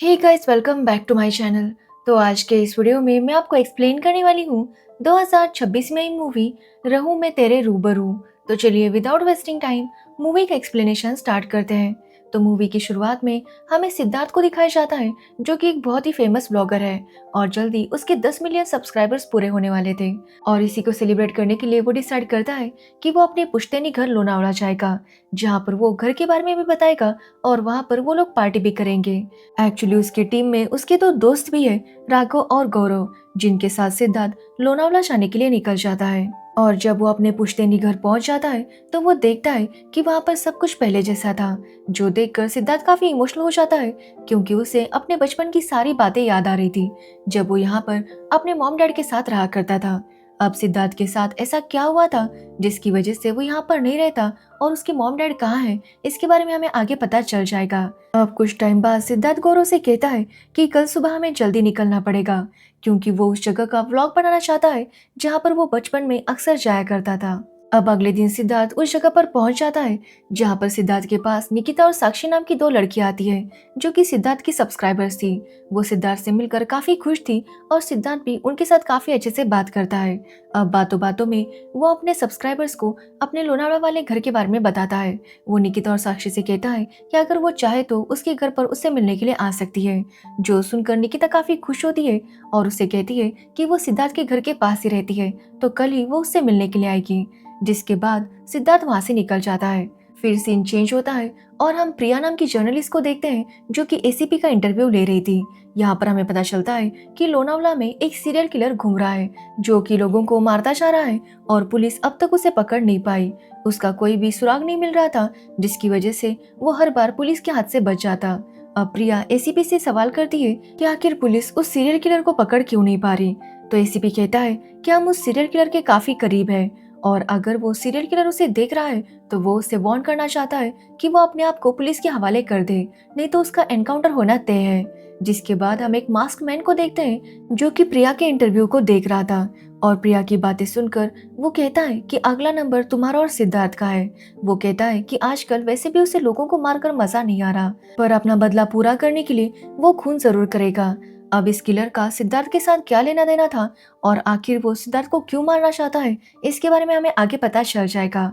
Hey guys, welcome back to my channel. तो आज के इस वीडियो में मैं आपको एक्सप्लेन करने वाली हूँ 2026 में आई मूवी रहूं मैं तेरे रूबरू। तो चलिए विदाउट वेस्टिंग टाइम मूवी का एक्सप्लेनेशन स्टार्ट करते हैं। तो मूवी की शुरुआत में हमें सिद्धार्थ को दिखाया जाता है, जो कि एक बहुत ही फेमस ब्लॉगर है और जल्दी उसके 10 मिलियन सब्सक्राइबर्स पूरे होने वाले थे। और इसी को सेलिब्रेट करने के लिए वो डिसाइड करता है कि वो अपने पुश्तैनी घर लोनावला जाएगा, जहाँ पर वो घर के बारे में भी बताएगा और वहाँ पर वो लोग पार्टी भी करेंगे। एक्चुअली उसकी टीम में उसके दो दोस्त भी है, राघव और गौरव, जिनके साथ सिद्धार्थ लोनावला जाने के लिए निकल जाता है। और जब वो अपने पुश्तैनी घर पहुंच जाता है तो वो देखता है कि वहां पर सब कुछ पहले जैसा था, जो देखकर सिद्धार्थ काफी इमोशनल हो जाता है, क्योंकि उसे अपने बचपन की सारी बातें याद आ रही थी जब वो यहाँ पर अपने मॉम डैड के साथ रहा करता था। अब सिद्धार्थ के साथ ऐसा क्या हुआ था जिसकी वजह से वो यहाँ पर नहीं रहता और उसके मॉम डैड कहाँ हैं, इसके बारे में हमें आगे पता चल जाएगा। अब कुछ टाइम बाद सिद्धार्थ गौरव से कहता है कि कल सुबह हमें जल्दी निकलना पड़ेगा, क्योंकि वो उस जगह का व्लॉग बनाना चाहता है जहाँ पर वो बचपन में अक्सर जाया करता था। अब अगले दिन सिद्धार्थ उस जगह पर पहुंच जाता है जहाँ पर सिद्धार्थ के पास निकिता और साक्षी नाम की दो लड़कियां आती है, जो कि सिद्धार्थ की सब्सक्राइबर्स थी। वो सिद्धार्थ से मिलकर काफी खुश थी और सिद्धार्थ भी उनके साथ काफी अच्छे से बात करता है। अब बातों बातों में वो अपने सब्सक्राइबर्स को अपने लोनावला वाले घर के बारे में बताता है। वो निकिता और साक्षी से कहता है कि अगर वो चाहे तो उसके घर पर उससे मिलने के लिए आ सकती है, जो सुनकर निकिता काफी खुश होती है और उससे कहती है कि वो सिद्धार्थ के घर के पास ही रहती है, तो कल ही वो उससे मिलने के लिए आएगी। जिसके बाद सिद्धार्थ वहां से निकल जाता है। फिर सीन चेंज होता है और हम प्रिया नाम की जर्नलिस्ट को देखते हैं, जो कि एसीपी का इंटरव्यू ले रही थी। यहाँ पर हमें पता चलता है कि लोनावला में एक सीरियल किलर घूम रहा है, जो कि लोगों को मारता जा रहा है और पुलिस अब तक उसे पकड़ नहीं पाई। उसका कोई भी सुराग नहीं मिल रहा था, जिसकी वजह से वो हर बार पुलिस के हाथ से बच जाता। अब प्रिया एसीपी से सवाल करती है कि आखिर पुलिस उस सीरियल किलर को पकड़ क्यों नहीं पा रही। तो एसीपी कहता है कि हम उस सीरियल किलर के काफी करीब है और अगर वो सीरियल किलर उसे देख रहा है तो वो उससे वार्न करना चाहता है कि वो अपने आप को पुलिस के हवाले कर दे, नहीं तो उसका एनकाउंटर होना तय है। जिसके बाद हम एक मास्क मैन को देखते हैं, जो कि प्रिया के इंटरव्यू को देख रहा था और प्रिया की बातें सुनकर वो कहता है कि अगला नंबर तुम्हारा और सिद्धार्थ का है। वो कहता है कि आजकल वैसे भी उसे लोगों को मारकर मजा नहीं आ रहा, पर अपना बदला पूरा करने के लिए वो खून जरूर करेगा। अब इस किलर का सिद्धार्थ के साथ क्या लेना देना था और आखिर वो सिद्धार्थ को क्यों मारना चाहता है, इसके बारे में हमें आगे पता चल जाएगा।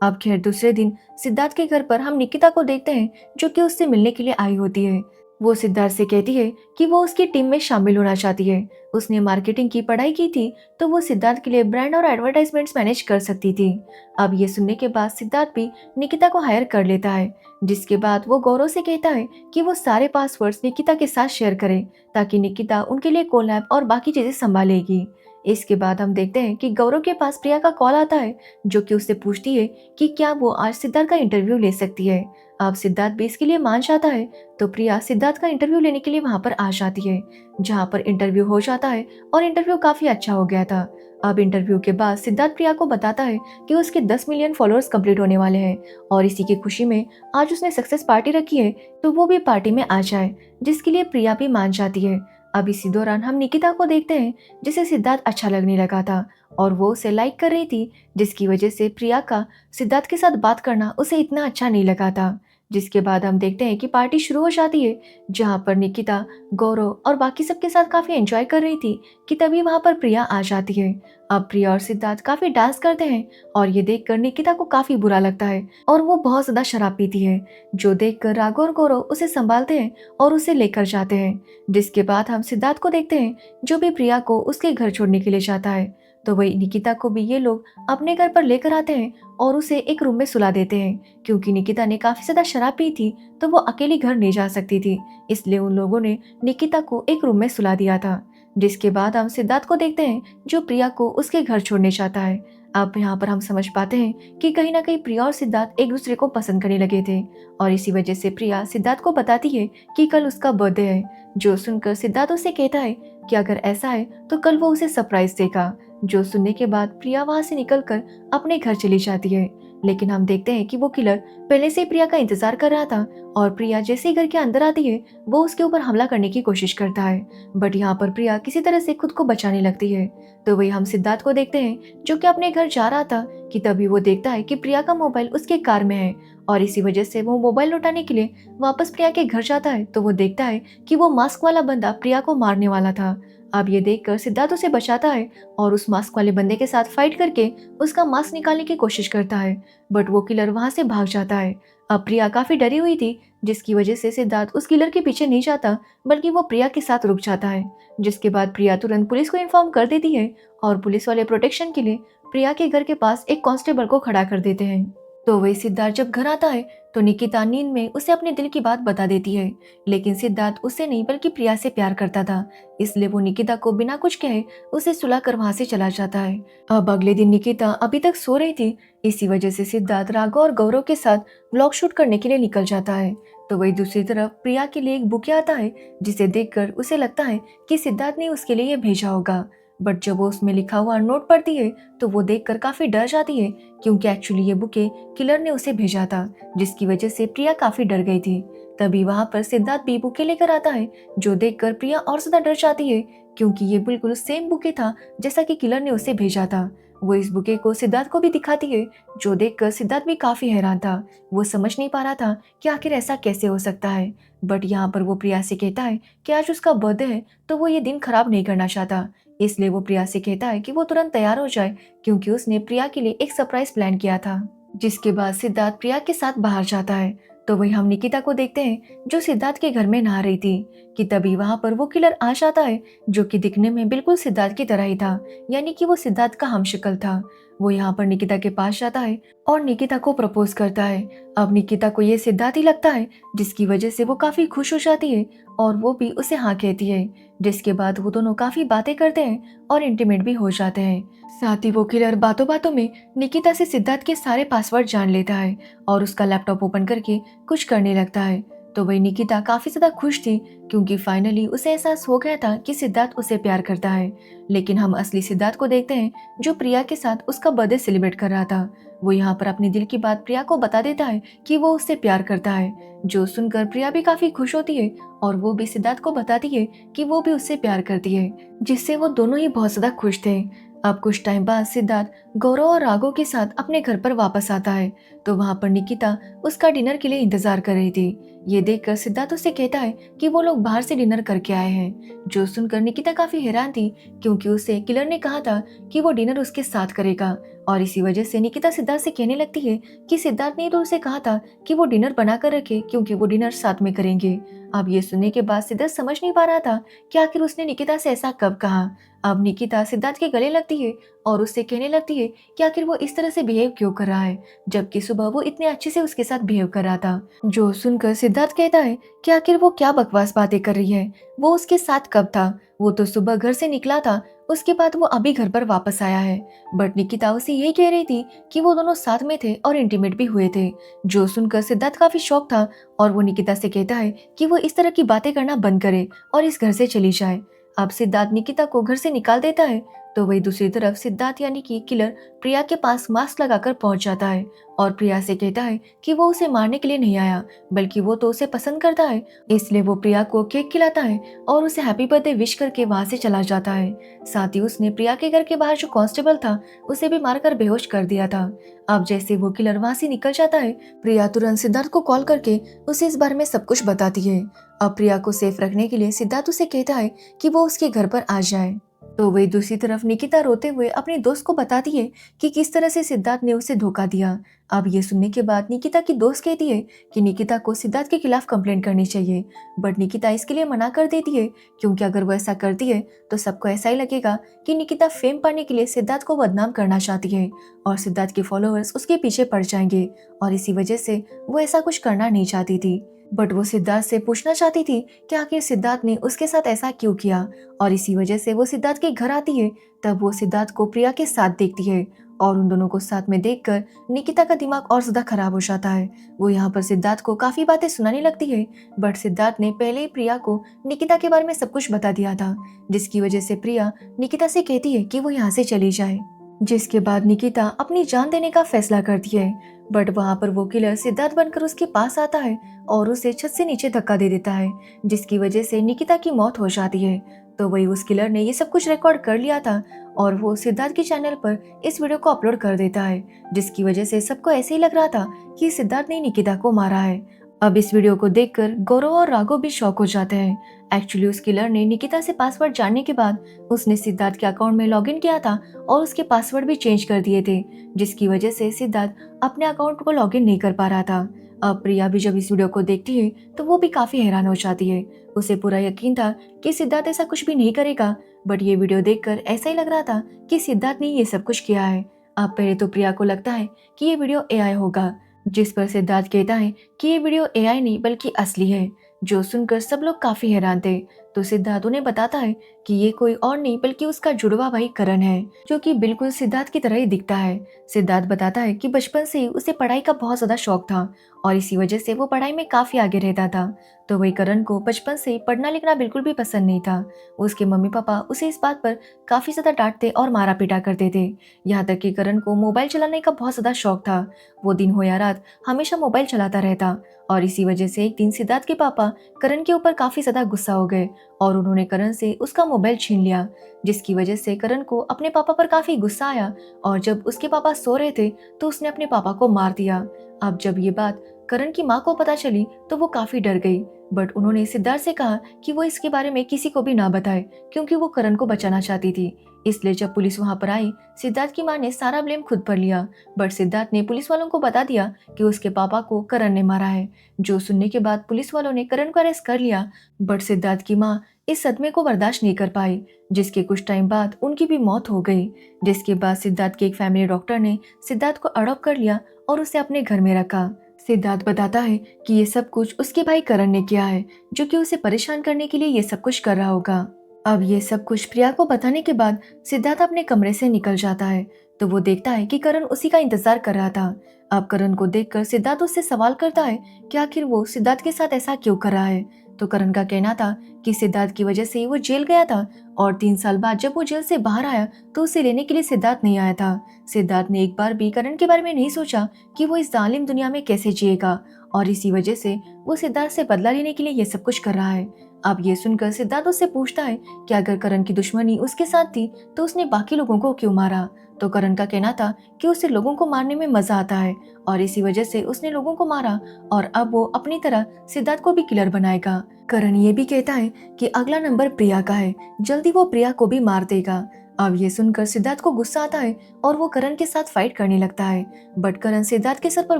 अब खैर दूसरे दिन सिद्धार्थ के घर पर हम निकिता को देखते हैं, जो कि उससे मिलने के लिए आई होती है। वो सिद्धार्थ से कहती है कि वो उसकी टीम में शामिल होना चाहती है। उसने मार्केटिंग की पढ़ाई की थी, तो वो सिद्धार्थ के लिए ब्रांड और एडवर्टाइजमेंट्स मैनेज कर सकती थी। अब ये सुनने के बाद सिद्धार्थ भी निकिता को हायर कर लेता है। जिसके बाद वो गौरव से कहता है कि वो सारे पासवर्ड्स निकिता के साथ शेयर करे, ताकि निकिता उनके लिए कोलैब और बाकी चीजें संभालेगी। इसके बाद हम देखते हैं कि गौरव के पास प्रिया का कॉल आता है, जो कि उससे पूछती है कि क्या वो आज सिद्धार्थ का इंटरव्यू ले सकती है। अब सिद्धार्थ भी इसके लिए मान जाता है, तो प्रिया सिद्धार्थ का इंटरव्यू लेने के लिए वहां पर आ जाती है, जहां पर इंटरव्यू हो जाता है और इंटरव्यू काफी अच्छा हो गया था। अब इंटरव्यू के बाद सिद्धार्थ प्रिया को बताता है कि उसके 10 मिलियन फॉलोअर्स कंप्लीट होने वाले हैं और इसी की खुशी में आज उसने सक्सेस पार्टी रखी है, तो वो भी पार्टी में आ जाए, जिसके लिए प्रिया भी मान जाती है। अब इसी दौरान हम निकिता को देखते हैं, जिसे सिद्धार्थ अच्छा लगने लगा था और वो उसे लाइक कर रही थी, जिसकी वजह से प्रिया का सिद्धार्थ के साथ बात करना उसे इतना अच्छा नहीं लगा था। जिसके बाद हम देखते हैं कि पार्टी शुरू हो जाती है, जहाँ पर निकिता, गौरव और बाकी सबके साथ काफी एंजॉय कर रही थी कि तभी वहां पर प्रिया आ जाती है। अब प्रिया और सिद्धार्थ काफी डांस करते हैं और ये देखकर निकिता को काफी बुरा लगता है और वो बहुत ज्यादा शराब पीती है, जो देखकर राघव और गौरव उसे संभालते हैं और उसे लेकर जाते हैं। जिसके बाद हम सिद्धार्थ को देखते हैं, जो भी प्रिया को उसके घर छोड़ने के लिए जाता है। तो वही निकिता को भी ये लोग अपने घर पर लेकर आते हैं और उसे एक रूम में सुला देते हैं, क्योंकि निकिता ने काफी ज्यादा शराब पी थी, तो वो अकेली घर नहीं जा सकती थी, इसलिए उन लोगों ने निकिता को एक रूम में सुला दिया था। जिसके बाद हम सिद्धार्थ को देखते हैं, जो प्रिया को उसके घर छोड़ने चाहता है। अब यहाँ पर हम समझ पाते हैं कि कहीं ना कहीं प्रिया और सिद्धार्थ एक दूसरे को पसंद करने लगे थे और इसी वजह से प्रिया सिद्धार्थ को बताती है कि कल उसका बर्थडे है, जो सुनकर सिद्धार्थ उसे कहता है कि अगर ऐसा है तो कल वो उसे सरप्राइज देगा। जो सुनने के बाद प्रिया वहां से निकलकर अपने घर चली जाती है, लेकिन हम देखते हैं कि वो किलर पहले से ही प्रिया का इंतजार कर रहा था और प्रिया जैसे ही घर के अंदर आती है वो उसके ऊपर हमला करने की कोशिश करता है, बट यहाँ पर प्रिया किसी तरह से खुद को बचाने लगती है। तो वही हम सिद्धार्थ को देखते हैं, जो कि अपने घर जा रहा था कि तभी वो देखता है कि प्रिया का मोबाइल उसके कार में है और इसी वजह से वो मोबाइल लौटाने के लिए वापस प्रिया के घर जाता है तो वो देखता है कि वो मास्क वाला बंदा प्रिया को मारने वाला था। अब ये देखकर सिद्धार्थ उसे बचाता है और उस मास्क वाले बंदे के साथ फाइट करके उसका मास्क निकालने की कोशिश करता है, बट वो किलर वहां से भाग जाता है। अब प्रिया काफी डरी हुई थी, जिसकी वजह से सिद्धार्थ उस किलर के पीछे नहीं जाता बल्कि वो प्रिया के साथ रुक जाता है। जिसके बाद प्रिया तुरंत पुलिस को इन्फॉर्म कर देती है और पुलिस वाले प्रोटेक्शन के लिए प्रिया के घर के पास एक कांस्टेबल को खड़ा कर देते हैं। तो वही सिद्धार्थ जब घर आता है तो निकिता नींद में उसे अपने दिल की बात बता देती है, लेकिन सिद्धार्थ उससे नहीं बल्कि प्रिया से प्यार करता था, इसलिए वो निकिता को बिना कुछ कहे उसे सुला कर वहां से चला जाता है। अब अगले दिन निकिता अभी तक सो रही थी, इसी वजह से सिद्धार्थ राघव और गौरव के साथ व्लॉग शूट करने के लिए निकल जाता है। तो वही दूसरी तरफ प्रिया के लिए एक बुके आता है, जिसे देखकर उसे लगता है कि सिद्धार्थ ने उसके लिए भेजा होगा, बट जब वो उसमें लिखा हुआ नोट पढ़ती है तो वो देखकर काफी डर जाती है, क्योंकि एक्चुअली ये बुके किलर ने उसे भेजा था, जिसकी वजह से प्रिया काफी डर गई थी। तभी वहां पर सिद्धार्थ भी बुके लेकर आता है, जो देखकर प्रिया और ज्यादा डर जाती है, क्योंकि ये बिल्कुल सेम बुके था जैसा कि किलर ने उसे भेजा था। वो इस बुके को सिद्धार्थ को भी दिखाती है, जो देखकर सिद्धार्थ भी काफी हैरान था। वो समझ नहीं पा रहा था कि आखिर ऐसा कैसे हो सकता है, बट यहाँ पर वो प्रिया से कहता है कि आज उसका बर्थडे है तो वो ये दिन खराब नहीं करना चाहता, इसलिए वो प्रिया से कहता है कि वो तुरंत तैयार हो जाए, क्योंकि उसने प्रिया के लिए एक सरप्राइज प्लान किया था। जिसके बाद सिद्धार्थ प्रिया के साथ बाहर जाता है। तो वही हम निकिता को देखते हैं, जो सिद्धार्थ के घर में नहा रही थी, कि तभी वहां पर वो किलर आ जाता है, जो कि दिखने में बिल्कुल सिद्धार्थ की तरह ही था, यानी कि वो सिद्धार्थ का हमशक्ल था। वो यहाँ पर निकिता के पास जाता है और निकिता को प्रपोज करता है। अब निकिता को ये सिद्धार्थ ही लगता है, जिसकी वजह से वो काफी खुश हो जाती है और वो भी उसे हाँ कहती है। जिसके बाद वो दोनों काफी बातें करते हैं और इंटीमेट भी हो जाते हैं। साथ ही वो किलर बातों बातों में निकिता से सिद्धार्थ के सारे पासवर्ड जान लेता है और उसका लैपटॉप ओपन करके कुछ करने लगता है। तो वही निकिता काफी ज्यादा खुश थी, क्योंकि फाइनली उसे एहसास हो गया था कि सिद्धार्थ उसे प्यार करता है। लेकिन हम असली सिद्धार्थ को देखते हैं, जो प्रिया के साथ उसका बर्थडे सेलिब्रेट कर रहा था। वो यहाँ पर अपने दिल की बात प्रिया को बता देता है कि वो उससे प्यार करता है, जो सुनकर प्रिया भी काफी खुश होती है और वो भी सिद्धार्थ को बताती है कि वो भी उससे प्यार करती है, जिससे वो दोनों ही बहुत ज्यादा खुश थे। अब कुछ टाइम बाद सिद्धार्थ गौरव और राघव के साथ अपने घर पर वापस आता है। तो वहाँ पर निकिता उसका डिनर के लिए इंतजार कर रही थी। ये देखकर सिद्धार्थ उससे कहता है कि वो लोग बाहर से डिनर करके आए हैं, जो सुनकर निकिता काफी हैरान थी, क्योंकि उसे किलर ने कहा था कि वो डिनर उसके साथ करेगा। और इसी वजह से निकिता सिद्धार्थ से कहने लगती है कि सिद्धार्थ ने तो उसे कहा था कि वो डिनर बना कर रखे, क्योंकि वो डिनर साथ में करेंगे। अब ये सुनने के बाद सिद्धार्थ समझ नहीं पा रहा था कि आखिर उसने निकिता से ऐसा कब कहा। अब निकिता सिद्धार्थ के गले लगती है और उससे कहने लगती है कि आखिर वो इस तरह से बिहेव क्यों कर रहा है, जबकि सुबह वो इतने अच्छे से उसके साथ बिहेव कर रहा था। जो सुनकर सिद्धार्थ कहता है कि आखिर वो क्या बकवास बातें कर रही है, वो उसके साथ कब था, वो तो सुबह घर से निकला था, उसके बाद वो अभी घर पर वापस आया है। बट निकिता उसे यही कह रही थी कि वो दोनों साथ में थे और इंटीमेट भी हुए थे। जो सुनकर सिद्धार्थ काफी शॉक था और वो निकिता से कहता है कि वो इस तरह की बातें करना बंद करे और इस घर से चली जाए। अब सिद्धार्थ निकिता को घर से निकाल देता है। तो वही दूसरी तरफ सिद्धार्थ यानी कि किलर प्रिया के पास मास्क लगाकर पहुंच जाता है और प्रिया से कहता है कि वो उसे मारने के लिए नहीं आया, बल्कि वो तो उसे पसंद करता है, इसलिए वो प्रिया को केक खिलाता है और उसे हैप्पी बर्थडे विश करके वहां से चला जाता है। साथ ही उसने प्रिया के घर के बाहर जो कांस्टेबल था उसे भी मारकर बेहोश कर दिया था। अब जैसे वो किलर वहां से निकल जाता है, प्रिया तुरंत सिद्धार्थ को कॉल करके उसे इस बारे में सब कुछ बताती है। अब प्रिया को सेफ रखने के लिए सिद्धार्थ उसे कहता है कि वो उसके घर पर आ जाए। तो वही दूसरी तरफ निकिता रोते हुए अपने दोस्त को बताती है कि किस तरह से सिद्धार्थ ने उसे धोखा दिया। अब ये सुनने के बाद निकिता की दोस्त कहती है कि निकिता को सिद्धार्थ के खिलाफ कंप्लेंट करनी चाहिए, बट निकिता इसके लिए मना कर देती है, क्योंकि अगर वो ऐसा करती है तो सबको ऐसा ही लगेगा कि निकिता फेम पाने के लिए सिद्धार्थ को बदनाम करना चाहती है और सिद्धार्थ के फॉलोअर्स उसके पीछे पड़ जाएंगे, और इसी वजह से वो ऐसा कुछ करना नहीं चाहती थी। बट वो सिद्धार्थ से पूछना चाहती थी कि आखिर सिद्धार्थ ने उसके साथ ऐसा क्यों किया, और इसी वजह से वो सिद्धार्थ के घर आती है। तब वो सिद्धार्थ को प्रिया के साथ देखती है और उन दोनों को साथ में देखकर निकिता का दिमाग और ज्यादा खराब हो जाता है। वो यहाँ पर सिद्धार्थ को काफी बातें सुनाने लगती है, बट सिद्धार्थ ने पहले ही प्रिया को निकिता के बारे में सब कुछ बता दिया था, जिसकी वजह से प्रिया निकिता से कहती है कि वो यहाँ से चली जाए। जिसके बाद निकिता अपनी जान देने का फैसला करती है, बट वहां पर वो किलर सिद्धार्थ बनकर उसके पास आता है और उसे छत से नीचे धक्का दे देता है, जिसकी वजह से निकिता की मौत हो जाती है। तो वही उस किलर ने ये सब कुछ रिकॉर्ड कर लिया था और वो सिद्धार्थ के चैनल पर इस वीडियो को अपलोड कर देता है, जिसकी वजह से सबको ऐसे ही लग रहा था कि सिद्धार्थ ने निकिता को मारा है। अब इस वीडियो को देखकर गौरव और राघव भी शॉक हो जाते हैं। एक्चुअली उस किलर ने निकिता से पासवर्ड जानने के बाद उसने सिद्धार्थ के अकाउंट में लॉगिन किया था और उसके पासवर्ड भी चेंज कर दिए थे, जिसकी वजह से सिद्धार्थ अपने अकाउंट को लॉगिन नहीं कर पा रहा था। अब प्रिया भी जब इस वीडियो को देखती है तो वो भी काफी हैरान हो जाती है। उसे पूरा यकीन था कि सिद्धार्थ ऐसा कुछ भी नहीं करेगा, बट ये वीडियो देखकर ऐसा ही लग रहा था कि सिद्धार्थ ने ये सब कुछ किया है। अब पहले तो प्रिया को लगता है कि ये वीडियो एआई होगा, जिस पर सिद्धार्थ कहता है कि ये वीडियो एआई नहीं बल्कि असली है, जो सुनकर सब लोग काफी हैरान थे। तो सिद्धार्थ उन्हें बताता है कि ये कोई और नहीं बल्कि उसका जुड़वा भाई करण है, जो कि बिल्कुल सिद्धार्थ की तरह ही दिखता है। सिद्धार्थ बताता है कि बचपन से ही उसे पढ़ाई का बहुत ज्यादा शौक था और इसी वजह से वो पढ़ाई में काफी आगे रहता था। तो वही करण को बचपन से ही पढ़ना लिखना बिल्कुल भी पसंद नहीं था। उसके मम्मी पापा उसे इस बात पर काफी ज्यादा डांटते और मारा पीटा करते थे। यहाँ तक कि करण को मोबाइल चलाने का बहुत ज्यादा शौक था। वो दिन हो या रात हमेशा मोबाइल चलाता रहता और इसी वजह से एक दिन सिद्धार्थ के पापा करण के ऊपर काफी ज्यादा गुस्सा हो गए और उन्होंने करण से उसका मोबाइल छीन लिया, जिसकी वजह से करण को अपने पापा पर काफी गुस्सा आया और जब उसके पापा सो रहे थे तो उसने अपने पापा को मार दिया। अब जब ये बात करण की माँ को पता चली तो वो काफी डर गई, बट उन्होंने सिद्धार्थ से कहा कि वो इसके बारे में किसी को भी ना बताए, क्योंकि वो करण को बचाना चाहती थी। इसलिए जब पुलिस वहां पर आई, सिद्धार्थ की माँ ने सारा ब्लेम खुद पर लिया, बट सिद्धार्थ ने पुलिस वालों को बता दिया कि उसके पापा को करण ने मारा है। जो सुनने के बाद पुलिस वालों ने करण को अरेस्ट कर लिया, बट सिद्धार्थ की माँ इस सदमे को बर्दाश्त नहीं कर पाई, जिसके कुछ टाइम बाद उनकी भी मौत हो गई। जिसके बाद सिद्धार्थ के एक फैमिली डॉक्टर ने सिद्धार्थ को अडॉप्ट कर लिया और उसे अपने घर में रखा। सिद्धार्थ बताता है कि ये सब कुछ उसके भाई करण ने किया है, जो कि उसे परेशान करने के लिए ये सब कुछ कर रहा होगा। अब ये सब कुछ प्रिया को बताने के बाद सिद्धार्थ अपने कमरे से निकल जाता है, तो वो देखता है कि करण उसी का इंतजार कर रहा था। अब करण को देखकर सिद्धार्थ उससे सवाल करता है कि आखिर वो सिद्धार्थ के साथ ऐसा क्यों कर रहा है। तो करण का कहना था कि सिद्धार्थ की वजह से वो जेल गया था और 3 साल बाद जब वो जेल से बाहर आया तो उसे लेने के लिए सिद्धार्थ नहीं आया था। सिद्धार्थ ने एक बार भी करण के बारे में नहीं सोचा कि वो इस जालिम दुनिया में कैसे जिएगा और इसी वजह से वो सिद्धार्थ से बदला लेने के लिए ये सब कुछ कर रहा है। अब ये सुनकर सिद्धार्थ उससे पूछता है कि अगर करण की दुश्मनी उसके साथ थी तो उसने बाकी लोगों को क्यों मारा। तो करण का कहना था कि उसे लोगों को मारने में मजा आता है और इसी वजह से उसने लोगों को मारा और अब वो अपनी तरह सिद्धार्थ को भी किलर बनाएगा। करण ये भी कहता है कि अगला नंबर प्रिया का है, जल्दी वो प्रिया को भी मार देगा। अब ये सुनकर सिद्धार्थ को गुस्सा आता है और वो करण के साथ फाइट करने लगता है, बट करण सिद्धार्थ के सर पर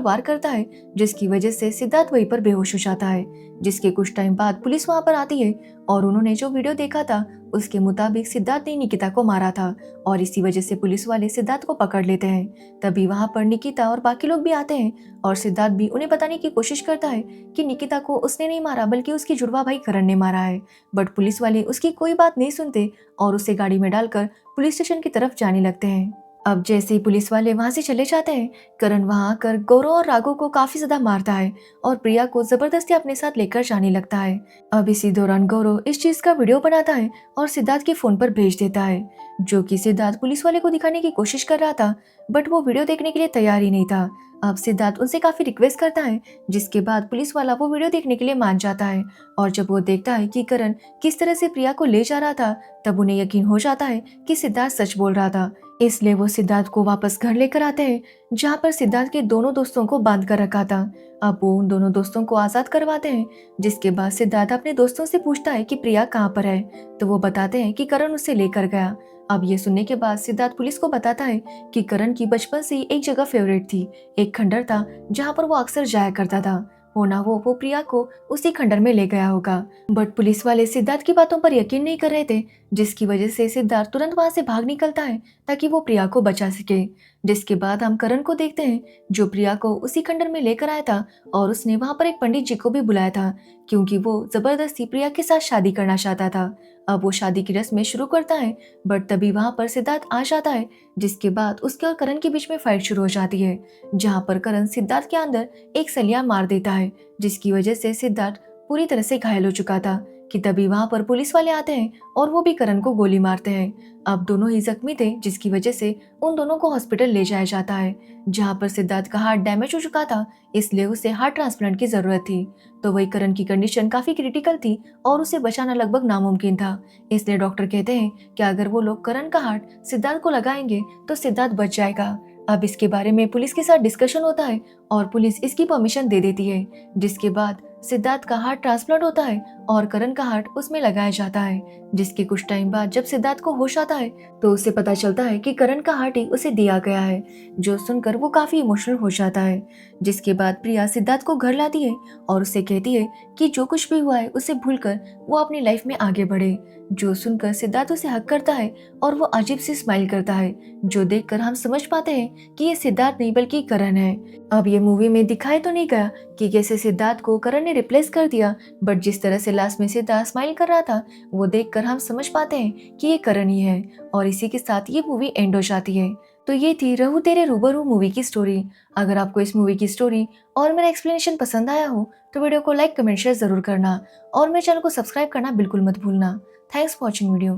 वार करता है, जिसकी वजह से सिद्धार्थ वहीं पर बेहोश हो जाता है। जिसके कुछ टाइम बाद पुलिस वहां पर आती है और उन्होंने जो वीडियो देखा था उसके मुताबिक सिद्धार्थ ने निकिता को मारा था और इसी वजह से पुलिस वाले सिद्धार्थ को पकड़ लेते हैं। तभी वहां पर निकिता और बाकी लोग भी आते हैं और सिद्धार्थ भी उन्हें बताने की कोशिश करता है कि निकिता को उसने नहीं मारा बल्कि उसकी जुड़वा भाई करण ने मारा है, बट पुलिस वाले उसकी कोई बात नहीं सुनते और उसे गाड़ी में डालकर पुलिस स्टेशन की तरफ जाने लगते हैं। अब जैसे ही पुलिस वाले वहां से चले जाते हैं, करण वहां आकर गौरव और राघव को काफी ज्यादा मारता है और प्रिया को जबरदस्ती अपने साथ लेकर जाने लगता है। अब इसी दौरान गौरव इस चीज का वीडियो बनाता है और सिद्धार्थ के फोन पर भेज देता है, जो कि सिद्धार्थ पुलिस वाले को दिखाने की कोशिश कर रहा था, बट वो वीडियो देखने के लिए तैयार ही नहीं था। अब सिद्धार्थ उनसे काफी रिक्वेस्ट करता है, जिसके बाद पुलिस वाला वो वीडियो देखने के लिए मान जाता है और जब वो देखता है कि करण किस तरह से प्रिया को ले जा रहा था, तब उन्हें यकीन हो जाता है कि सिद्धार्थ सच बोल रहा था। इसलिए वो सिद्धार्थ को वापस घर लेकर आते हैं, जहाँ पर सिद्धार्थ के दोनों दोस्तों को बांध कर रखा था। अब वो उन दोनों दोस्तों को आजाद करवाते हैं, जिसके बाद सिद्धार्थ अपने दोस्तों से पूछता है कि प्रिया कहाँ पर है, तो वो बताते हैं कि करण उसे लेकर गया। अब ये सुनने के बाद सिद्धार्थ पुलिस को बताता है कि करण की बचपन से ही एक जगह फेवरेट थी, एक खंडर था जहाँ पर वो अक्सर जाया करता था। होना वो प्रिया को उसी खंडर में ले गया होगा, बट पुलिस वाले सिद्धार्थ की बातों पर यकीन नहीं कर रहे थे, जिसकी वजह से सिद्धार्थ तुरंत वहां से भाग निकलता है ताकि वो प्रिया को बचा सके। जिसके बाद हम करण को देखते हैं, जो प्रिया को उसी खंडर में लेकर आया था और उसने वहां पर एक पंडित जी को भी बुलाया था, क्योंकि वो जबरदस्ती प्रिया के साथ शादी करना चाहता था। अब वो शादी की रस्में शुरू करता है, बट तभी वहां पर सिद्धार्थ आ जाता है, जिसके बाद उसके और करण के बीच में फाइट शुरू हो जाती है, जहाँ पर करण सिद्धार्थ के अंदर एक सलिया मार देता है, जिसकी वजह से सिद्धार्थ पूरी तरह से घायल हो चुका था। कि तभी वहां पर पुलिस वाले आते हैं और वो भी करण को गोली मारते हैं। अब दोनों ही जख्मी थे, जिसकी वजह से उन दोनों को हॉस्पिटल ले जाया जाता है, जहां पर सिद्धार्थ का हार्ट डैमेज हो चुका था, इसलिए उसे हार्ट ट्रांसप्लांट की जरूरत थी। तो वही करण की कंडीशन काफी क्रिटिकल थी और उसे बचाना लगभग नामुमकिन था। इसलिए डॉक्टर कहते हैं कि अगर वो लोग करण का हार्ट सिद्धार्थ को लगाएंगे तो सिद्धार्थ बच जाएगा। अब इसके बारे में पुलिस के साथ डिस्कशन होता है और पुलिस इसकी परमिशन दे देती है, जिसके बाद सिद्धार्थ का हार्ट ट्रांसप्लांट होता है और करण का हार्ट उसमें लगाया जाता है। जिसके कुछ टाइम बाद जब सिद्धार्थ को होश आता है तो उसे पता चलता है कि करण का हार्ट ही उसे दिया गया है, जो सुनकर वो काफी इमोशनल हो जाता है। जिसके बाद प्रिया सिद्धार्थ को घर लाती है और उससे कहती है कि जो कुछ भी हुआ है उसे भूलकर वो अपनी लाइफ में आगे बढ़े। जो सुनकर सिद्धार्थ उसे हक करता है और वो अजीब सी स्माइल करता है, जो देखकर हम समझ पाते हैं कि ये सिद्धार्थ नहीं बल्कि करण है। अब ये मूवी में दिखाया तो नहीं गया कि कैसे सिद्धार्थ को करण ने रिप्लेस कर दिया, बट जिस तरह से लास्ट में सिद्धार्थ स्माइल कर रहा था वो देखकर हम समझ पाते हैं कि ये करण ही है। और इसी के साथ ये मूवी एंड हो जाती है। तो ये थी रहू तेरे रूबरू मूवी की स्टोरी। अगर आपको इस मूवी की स्टोरी और मेरा एक्सप्लेनेशन पसंद आया हो तो वीडियो को लाइक कमेंट शेयर जरूर करना और मेरे चैनल को सब्सक्राइब करना बिल्कुल मत भूलना। Thanks for watching video.